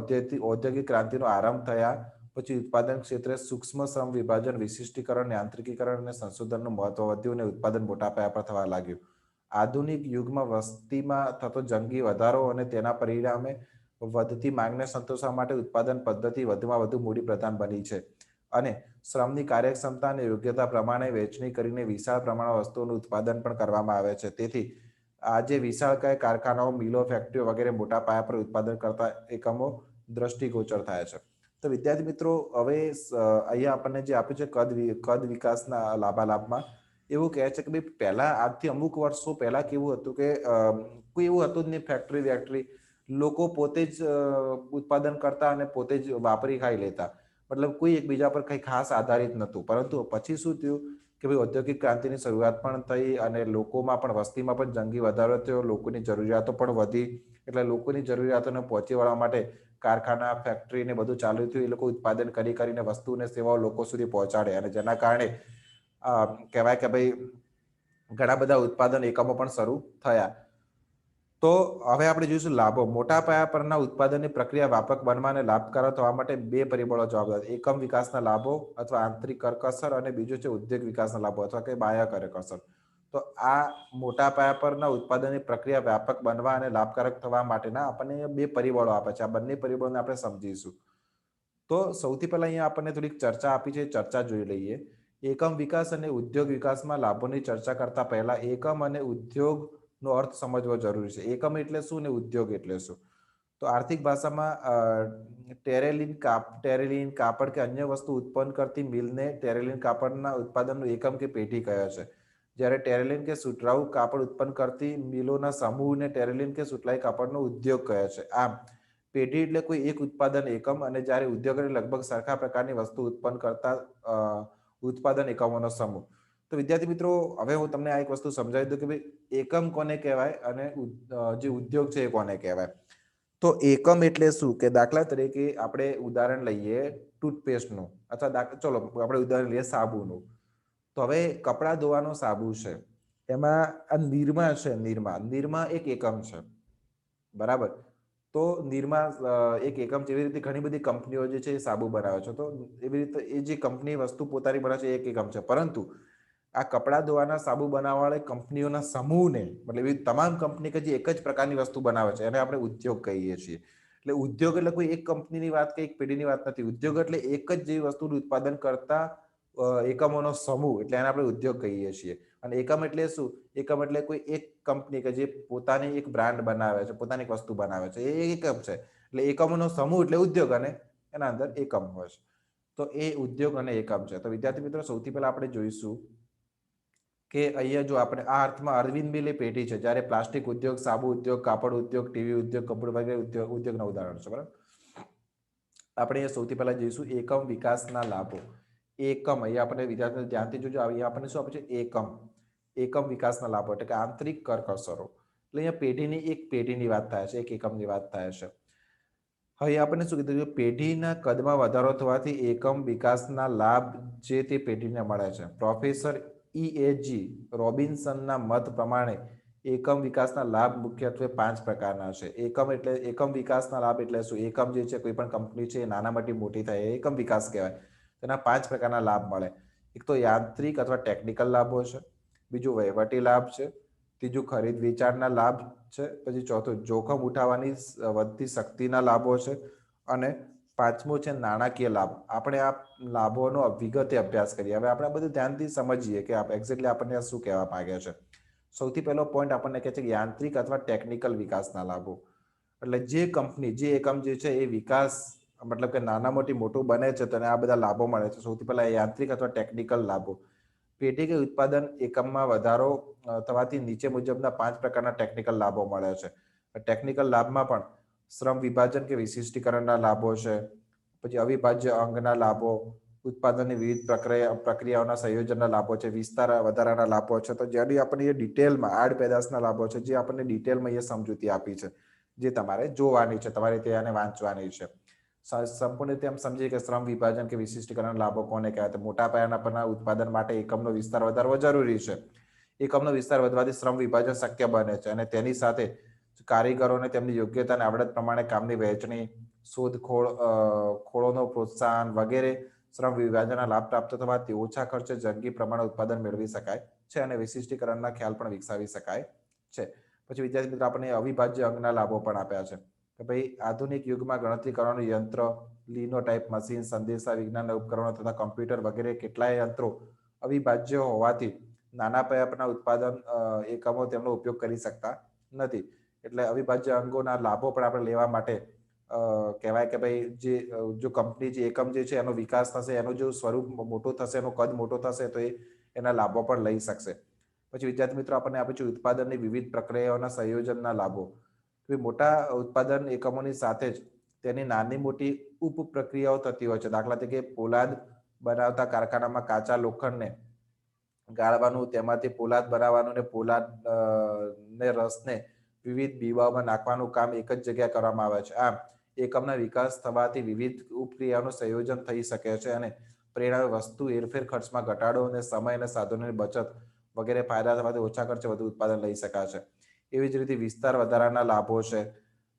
ઔદ્યોગિક ક્રાંતિનો આરંભ થયા પછી ઉત્પાદન ક્ષેત્રે સૂક્ષ્મ શ્રમ વિભાજન, વિશિષ્ટીકરણ, યાંત્રિકીકરણ અને સંશોધનનું મહત્વ વધ્યું અને ઉત્પાદન મોટા પાયા પર થવા લાગ્યું. આધુનિક યુગમાં વસ્તીમાં થતો જંગી વધારો અને તેના પરિણામે વધતી માંગને સંતોષવા માટે ઉત્પાદન પદ્ધતિ વધુમાં વધુ મૂડી પ્રધાન બની છે અને શ્રમની કાર્યક્ષમતા અને યોગ્યતા પ્રમાણે વહેંચણી કરીને વિશાળ પ્રમાણમાં વસ્તુઓનું ઉત્પાદન પણ કરવામાં આવે છે. તેથી આજે વિશાળકાય કારખાનાઓ, મિલો, ફેક્ટરીઓ વગેરે મોટા પાયા પર ઉત્પાદન કરતા એકમો દ્રષ્ટિગોચર થાય છે. તો વિદ્યાર્થી મિત્રો, હવે અહીંયા આપણને જે આપ્યું છે કદ વિકાસના લાભાલાભમાં, એવું કહે છે કે ભાઈ પહેલા આજથી અમુક વર્ષો પહેલા કેવું હતું કે કોઈ એવું હતું જ નહીં ફેક્ટરી લોકો પોતે જ ઉત્પાદન કરતા અને પોતે જ વાપરી ખાઈ લેતા. મતલબ કોઈ એકબીજા પર કંઈ ખાસ આધારિત નહોતું. પરંતુ પછી શું થયું કે ભાઈ ઔદ્યોગિક ક્રાંતિની શરૂઆત પણ થઈ અને લોકોમાં પણ વસ્તીમાં પણ જંગી વધારો થયો, લોકોની જરૂરિયાતો પણ વધી. એટલે લોકોની જરૂરિયાતોને પહોંચી વળવા માટે કારખાના, ફેક્ટરી ને બધું ચાલુ થયું. એ લોકો ઉત્પાદન કરીને વસ્તુ અને સેવાઓ લોકો સુધી પહોંચાડે અને જેના કારણે કહેવાય કે ભાઈ ઘણા બધા ઉત્પાદન એકમો પણ શરૂ થયા. તો હવે આપણે જોઈશું લાભો. મોટા પાયા પરના ઉત્પાદનની પ્રક્રિયા વ્યાપક બનવા અને લાભકારક થવા માટે બે પરિબળો જવાબદાર: એકમ વિકાસના લાભો અથવા આંતરિક કરકસર, અને બીજું છે ઉદ્યોગ વિકાસના લાભો અથવા કે બાહ્ય કરકસર. તો આ મોટા પાયા પરના ઉત્પાદનની પ્રક્રિયા વ્યાપક બનવા અને લાભકારક થવા માટેના આપણને બે પરિબળો આપે છે. આ બંને પરિબળોને આપણે સમજીશું. તો સૌથી પહેલા અહીંયા આપણને થોડીક ચર્ચા આપી છે, ચર્ચા જોઈ લઈએ. એકમ વિકાસ અને ઉદ્યોગ વિકાસમાં લાભોની ચર્ચા કરતા પહેલા એકમ અને ઉદ્યોગનો અર્થ સમજવો જરૂરી છે. એકમ એટલે શું ને ઉદ્યોગ એટલે શું? તો આર્થિક ભાષામાં ટેરેલિન કાપડ કે અન્ય વસ્તુ ઉત્પન્ન કરતી મિલને ટેરેલિન કાપડના ઉત્પાદનનું એકમ કે પેઢી કહે છે. જ્યારે ટેરેલિન કે સુતરાઉ કાપડ ઉત્પન્ન કરતી મિલોના સમૂહને ટેરેલિન કે સુતરાઉ કાપડનો ઉદ્યોગ કહે છે. આમ પેઢી એટલે કોઈ એક ઉત્પાદન એકમ, અને જ્યારે ઉદ્યોગ એટલે લગભગ સરખા પ્રકારની વસ્તુ ઉત્પન્ન કરતા ઉત્પાદન એકમોનો સમૂહ. તો વિદ્યાર્થી મિત્રો, હવે હું તમને આ એક વસ્તુ સમજાવી દઉં કે ભાઈ એકમ કોને કહેવાય અને જે ઉદ્યોગ છે એ કોને કહેવાય. તો એકમ એટલે શું કે દાખલા તરીકે આપણે ઉદાહરણ લઈએ ટૂથપેસ્ટનું, અથવા ચલો આપણે ઉદાહરણ લઈએ સાબુનું. તો હવે કપડાં ધોવાનો સાબુ છે, એમાં આ નિરમા છે, નિરમા એક એકમ છે, બરાબર. તો નિરમા એક એકમ, જેવી રીતે ઘણી બધી કંપનીઓ જે છે એ સાબુ બનાવે છે, તો એવી રીતે એ જે કંપની વસ્તુ પોતાની બનાવે છે એક એકમ છે. પરંતુ આ કપડાં ધોવાના સાબુ બનાવવાવાળી કંપનીઓના સમૂહને, મતલબ એવી તમામ કંપની કે જે એક જ પ્રકારની વસ્તુ બનાવે છે, એને આપણે ઉદ્યોગ કહીએ છીએ. એટલે ઉદ્યોગ એટલે કોઈ એક કંપનીની વાત કે એક પેઢીની વાત નથી. ઉદ્યોગ એટલે એક જ જેવી વસ્તુનું ઉત્પાદન કરતા એકમોનો સમૂહ, એટલે એને આપણે ઉદ્યોગ કહીએ છીએ. અને એકમ એટલે શું? એકમ એટલે કોઈ એક કંપની કે જે પોતાની એક બ્રાન્ડ બનાવે છે, પોતાની એક વસ્તુ બનાવે છે, એ એકમ છે. એટલે એકમોનો સમૂહ એટલે ઉદ્યોગ, અને એના અંદર એકમ હોય છે. તો એ ઉદ્યોગ અને એકમ છે. તો વિદ્યાર્થી મિત્રો, સૌથી પહેલા આપણે જોઈશું કે અહીંયા જો આપણે આ અર્થમાં અરવિંદ મિલ એ પેઢી છે, જ્યારે પ્લાસ્ટિક ઉદ્યોગ, સાબુ ઉદ્યોગ, કાપડ ઉદ્યોગ, ટીવી ઉદ્યોગ, કમ્પ્યુટર વગેરે ઉદ્યોગના ઉદાહરણ છે, બરાબર. આપણે અહીંયા સૌથી પહેલા જોઈશું એકમ વિકાસના લાભો. એકમ, અહીંયા આપણે વિદ્યાર્થીઓ ધ્યાનથી જોજો, અહીંયા આપણને શું આપે છે? એકમ. એકમ વિકાસના લાભો એટલે કે આંતરિક કરકસરો. એટલે અહીંયા પેઢીની વાત થાય છે, એક એકમની વાત થાય છે. હવે આપણને શું કીધું? પેઢીના કદમાં વધારો થવાથી એકમ વિકાસના લાભ જે તે પેઢીને મળે છે. Professor E.A.G. રોબિન્સનના મત પ્રમાણે એકમ વિકાસના લાભ મુખ્યત્વે 5 પ્રકારના છે. એકમ વિકાસના લાભ એટલે શું? એકમ જે છે, કોઈ પણ કંપની છે, નાનામાંથી મોટી થાય, એકમ વિકાસ કહેવાય. તેના 5 પ્રકારના લાભ મળે. એક તો યાંત્રિક અથવા ટેકનિકલ લાભો છે, બીજું વહીવટી લાભ છે, ત્રીજું ખરીદ વેચાણના લાભ છે, પછી ચોથું જોખમ ઉઠાવવાની વધતી શક્તિના લાભો છે, અને પાંચમું છે નાણાકીય લાભ. આપણે આ લાભોનો વિગતે અભ્યાસ કરીએ. હવે આપણે બધું ધ્યાનથી સમજીએ કે એક્ઝેક્ટલી આપણને શું કહેવા માંગે છે. સૌથી પહેલો પોઈન્ટ આપણને કહે છે કે યાંત્રિક અથવા ટેકનિકલ વિકાસના લાભો. એટલે જે કંપની, જે એકમ જે છે એ વિકાસ, મતલબ કે નાનામાંથી મોટું બને છે, તો આ બધા લાભો મળે છે. સૌથી પહેલા યાંત્રિક અથવા ટેકનિકલ લાભો. પેઢી કે ઉત્પાદન એકમમાં વધારો થવાથી નીચે મુજબના 5 પ્રકારના ટેકનિકલ લાભો મળે છે. ટેકનિકલ લાભમાં પણ શ્રમ વિભાજન કે વિશિષ્ટીકરણના લાભો છે, પછી અવિભાજ્ય અંગના લાભો, ઉત્પાદનની વિવિધ પ્રક્રિયાઓના સંયોજનના લાભો છે, વિસ્તાર વધારાના લાભો છે. તો જેની આપણને ડિટેલમાં આડ પેદાશના લાભો છે, જે આપણને ડિટેલમાં એ સમજૂતી આપી છે, જે તમારે જોવાની છે, તમારે તેને વાંચવાની છે. સંપૂર્ણ રીતે એમ સમજીએ કે શ્રમ વિભાજન કે વિશિષ્ટીકરણ લાભો કોને કહેવાય? તો મોટા પાયાના પરના ઉત્પાદન માટે એકમનો વિસ્તાર વધારવો જરૂરી છે. એકમનો વિસ્તાર વધવાથી શ્રમ વિભાજન શક્ય બને છે, અને તેની સાથે કારીગરોને તેમની યોગ્યતા અને આવડત પ્રમાણે કામની વહેંચણી, ખોળોનો પ્રોત્સાહન વગેરે શ્રમ વિભાજનના લાભ પ્રાપ્ત થવાથી ઓછા ખર્ચે જંગી પ્રમાણે ઉત્પાદન મેળવી શકાય છે, અને વિશિષ્ટીકરણના ખ્યાલ પણ વિકસાવી શકાય છે. પછી વિદ્યાર્થી મિત્રો, આપણને અવિભાજ્ય અંગના લાભો પણ આપ્યા છે. કે ભાઈ આધુનિક યુગમાં ગણતરી કરવાનું યંત્ર, લિનોટાઇપ મશીન, સંદેશા વિજ્ઞાન ઉપકરણો તથા કમ્પ્યુટર વગેરે કેટલાય યંત્રો અવિભાજ્ય હોવાથી નાના પાયા પરના ઉત્પાદન એકમો તેમનો ઉપયોગ કરી શકતા નથી. એટલે અવિભાજ્ય અંગોના લાભો પણ આપણે લેવા માટે કહેવાય કે ભાઈ જે જો કંપની જે એકમ જે છે એનો વિકાસ થશે, એનું જો સ્વરૂપ મોટું થશે, એનો કદ મોટો થશે તો એના લાભો પણ લઈ શકશે. પછી વિદ્યાર્થી મિત્રો આપણને આપે છે ઉત્પાદનની વિવિધ પ્રક્રિયાઓના સંયોજનના લાભો. મોટા ઉત્પાદન એકમોની સાથે જ તેની નાની મોટી ઉપ પ્રક્રિયાઓ થતી હોય છે. દાખલા તરીકે પોલાદ બનાવતા કારખાનામાં કાચા લોખંડને ગાળવાનું, તેમાંથી પોલાદ બનાવવાનું ને પોલાદ ને રસને વિવિધ બીબાઓમાં નાખવાનું કામ એક જ જગ્યાએ કરવામાં આવે છે. આમ એકમના વિકાસ થવાથી વિવિધ ઉપક્રિયાઓનું સંયોજન થઈ શકે છે અને પરિણામે વસ્તુ હેરફેર ખર્ચમાં ઘટાડો અને સમય અને સાધનોની બચત વગેરે ફાયદા થવાથી ઓછા ખર્ચે વધુ ઉત્પાદન લઈ શકાય છે. એવી જ રીતે વિસ્તાર વધારાના લાભો છે.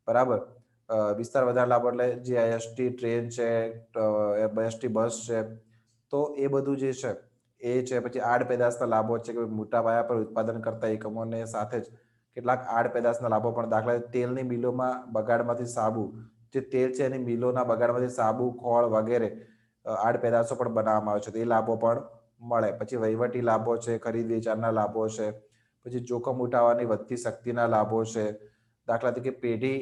બરાબર, વિસ્તાર વધારાના લાભો એટલે જે એસટી ટ્રેન છે, એસટી બસ છે, તો એ બધું જે છે એ છે. પછી આડ પેદાશના લાભો છે કે મોટા પાયા પર ઉત્પાદન કરતા એકમોને સાથે જ કેટલાક આડ પેદાશના લાભો પણ, દાખલા તેલની મિલોમાં બગાડમાંથી સાબુ, જે તેલ છે એની મિલોના બગાડમાંથી સાબુ, ખોળ વગેરે આડ પેદાશો પણ બનાવવામાં આવે છે, તો એ લાભો પણ મળે. પછી વહીવટી લાભો છે, ખરીદ વેચાણના લાભો છે, પછી જોખમ ઉઠાવવાની વધતી શક્તિના લાભો છે. દાખલા તરીકે પેઢી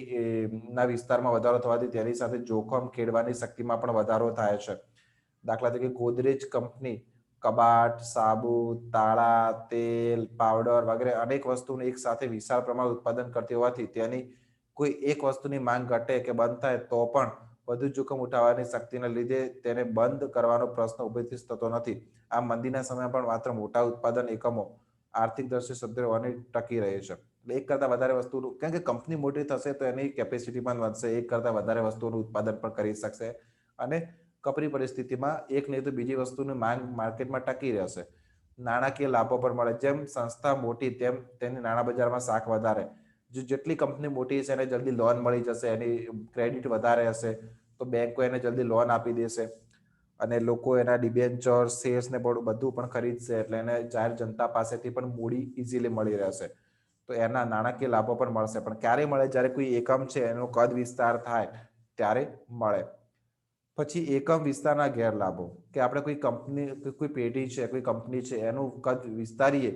ના વિસ્તારમાં વધારો થવાથી તેની સાથે જોખમ ખેડવાની શક્તિમાં પણ વધારો થાય છે. દાખલા તરીકે ગોદરેજ કંપની કબાટ, સાબુ, તાળા, તેલ, પાવડર વગેરે અનેક વસ્તુનું એક સાથે વિશાળ પ્રમાણમાં ઉત્પાદન કરતી હોવાથી તેની કોઈ એક વસ્તુની માંગ ઘટે કે બંધ થાય તો પણ વધુ જોખમ ઉઠાવવાની શક્તિને લીધે તેને બંધ કરવાનો પ્રશ્ન ઉભો થતો નથી. આ મંદીના સમયમાં પણ માત્ર મોટા ઉત્પાદન એકમો આર્થિક દ્રષ્ટિએ સદ્ધર હોવાની ટકી રહે છે. એક કરતા વધારે વસ્તુનું, કારણ કે કંપની મોટી થશે તો એની કેપેસિટી પણ વધશે, એક કરતા વધારે વસ્તુનું ઉત્પાદન પણ કરી શકશે અને કપરી પરિસ્થિતિમાં એક નહીં તો બીજી વસ્તુની માંગ માર્કેટમાં ટકી રહેશે. નાણાકીય લાભો પણ મળે. જેમ સંસ્થા મોટી તેમ તેની નાણાં બજારમાં શાખ વધારે. જેટલી કંપની મોટી છે એને જલ્દી લોન મળી જશે, એની ક્રેડિટ વધારે હશે તો બેંકો એને જલ્દી લોન આપી દેશે અને લોકો એના ડિબેન્ચર, શેર્સ ને બધું પણ ખરીદશે, એટલે એને જાહેર જનતા પાસેથી પણ મૂડી ઇઝીલી મળી રહેશે. તો એના નાણાકીય લાભો પણ મળશે. પણ ક્યારે મળે? જ્યારે કોઈ એકમ છે એનો કદ વિસ્તાર થાય ત્યારે મળે. પછી એકમ વિસ્તારના ગેરલાભો, કે આપણે કોઈ કંપની, કોઈ પેઢી છે, કોઈ કંપની છે, એનું કદ વિસ્તારીએ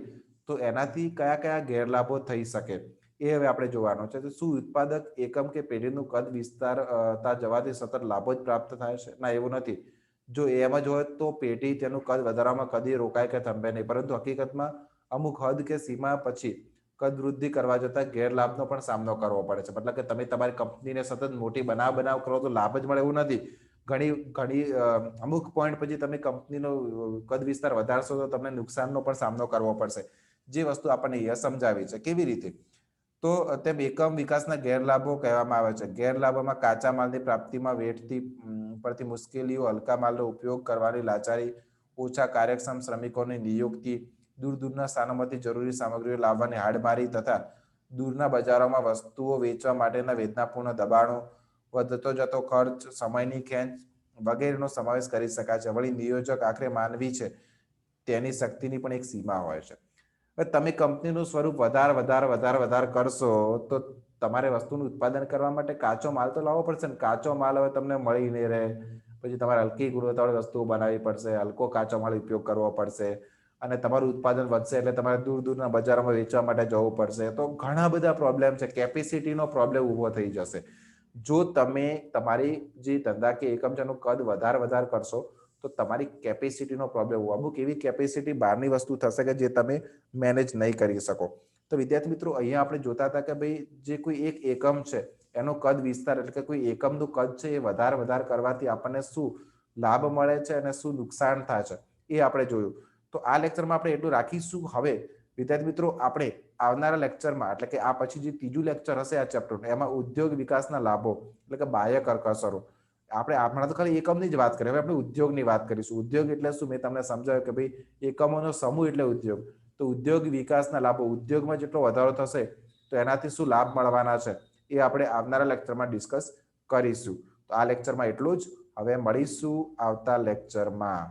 તો એનાથી કયા કયા ગેરલાભો થઈ શકે એ હવે આપણે જોવાનો છે. તો શું ઉત્પાદક એકમ કે પેઢીનું કદ વિસ્તારતા જવાથી સતત લાભો જ પ્રાપ્ત થાય છે? ના, એવું નથી. જો એમ જ હોય તો પેઢી તેનું કદ વધારવામાં કદી રોકાય કે થંભે નહીં, પરંતુ હકીકતમાં અમુક હદ કે સીમા પછી કદ વૃદ્ધિ કરવા જતા ગેરલાભનો પણ સામનો કરવો પડે છે. મતલબ કે તમે તમારી કંપનીને સતત મોટી બનાવ કરો તો લાભ જ મળે એવું નથી. અમુક પોઈન્ટ પછી તમે કંપનીનો કદ વિસ્તાર વધારશો તો તમને નુકસાનનો પણ સામનો કરવો પડશે. જે વસ્તુ આપણને અહીંયા સમજાવી છે. કેવી રીતે? તો તેમ એકમ વિકાસના ગેરલાભો કહેવામાં આવે છે. ગેરલાભોમાં કાચા માલની પ્રાપ્તિમાં વેઠતી પડતી મુશ્કેલીઓ, હલકા માલનો ઉપયોગ કરવાની લાચારી, ઓછા કાર્યક્ષમ શ્રમિકોની નિયુક્તિ, દૂરના સ્થાનોમાંથી જરૂરી સામગ્રીઓ લાવવાની હાડમારી તથા દૂરના બજારોમાં વસ્તુઓ વેચવા માટેના વેદનાપૂર્ણ દબાણો, વધતો જતો ખર્ચ, સમયની ખેંચ વગેરેનો સમાવેશ કરી શકાય છે. વળી નિયોજક આખરે માનવી છે, તેની શક્તિની પણ એક સીમા હોય છે. તમે કંપનીનું સ્વરૂપ વધારે કરશો તો તમારે વસ્તુનું ઉત્પાદન કરવા માટે કાચો માલ તો લાવવો પડશે ને. કાચો માલ હવે તમને મળી નહીં રહે, પછી તમારે હલકી ગુણવત્તાવાળી વસ્તુઓ બનાવવી પડશે, હલકો કાચો માલ ઉપયોગ કરવો પડશે અને તમારું ઉત્પાદન વધશે એટલે તમારે દૂરના બજારોમાં વેચવા માટે જવું પડશે. તો ઘણા બધા પ્રોબ્લેમ છે. કેપેસિટીનો પ્રોબ્લેમ ઊભો થઈ જશે. જો તમે તમારી જે ધંધાકીય એકમ છે એનું કદ વધારે કરશો તો તમારી કેપેસિટીનો પ્રોબ્લેમ, અમુક એવી કેપેસિટી બહારની વસ્તુ થશે કે જે તમે મેનેજ નહીં કરી શકો. તો વિદ્યાર્થી મિત્રો, અહીંયા આપણે જોતા હતા કે ભાઈ જે કોઈ એક એકમ છે એનો કદ વિસ્તાર, એટલે કે કોઈ એકમનું કદ છે એ વધારે કરવાથી આપણને શું લાભ મળે છે અને શું નુકસાન થાય છે એ આપણે જોયું. તો આ લેક્ચરમાં આપણે એટલું રાખીશું. હવે વિદ્યાર્થી મિત્રો, આપણે આવનારા લેક્ચરમાં, એટલે કે આ પછી જે ત્રીજું લેક્ચર હશે આ ચેપ્ટરનું, એમાં ઉદ્યોગ વિકાસના લાભો, એટલે કે બાહ્ય કરકસરો, આપણે હમણાં તો ખાલી એકમની જ વાત કરીએ, હવે આપણે ઉદ્યોગની વાત કરીશું. ઉદ્યોગ એટલે શું? મેં તમને સમજાવ્યું કે ભાઈ એકમોનો સમૂહ એટલે ઉદ્યોગ. તો ઉદ્યોગ વિકાસના લાભો, ઉદ્યોગમાં જેટલો વધારો થશે તો એનાથી શું લાભ મળવાના છે એ આપણે આવનારા લેક્ચરમાં ડિસ્કસ કરીશું. તો આ લેક્ચરમાં એટલું જ. હવે મળીશું આવતા લેક્ચરમાં.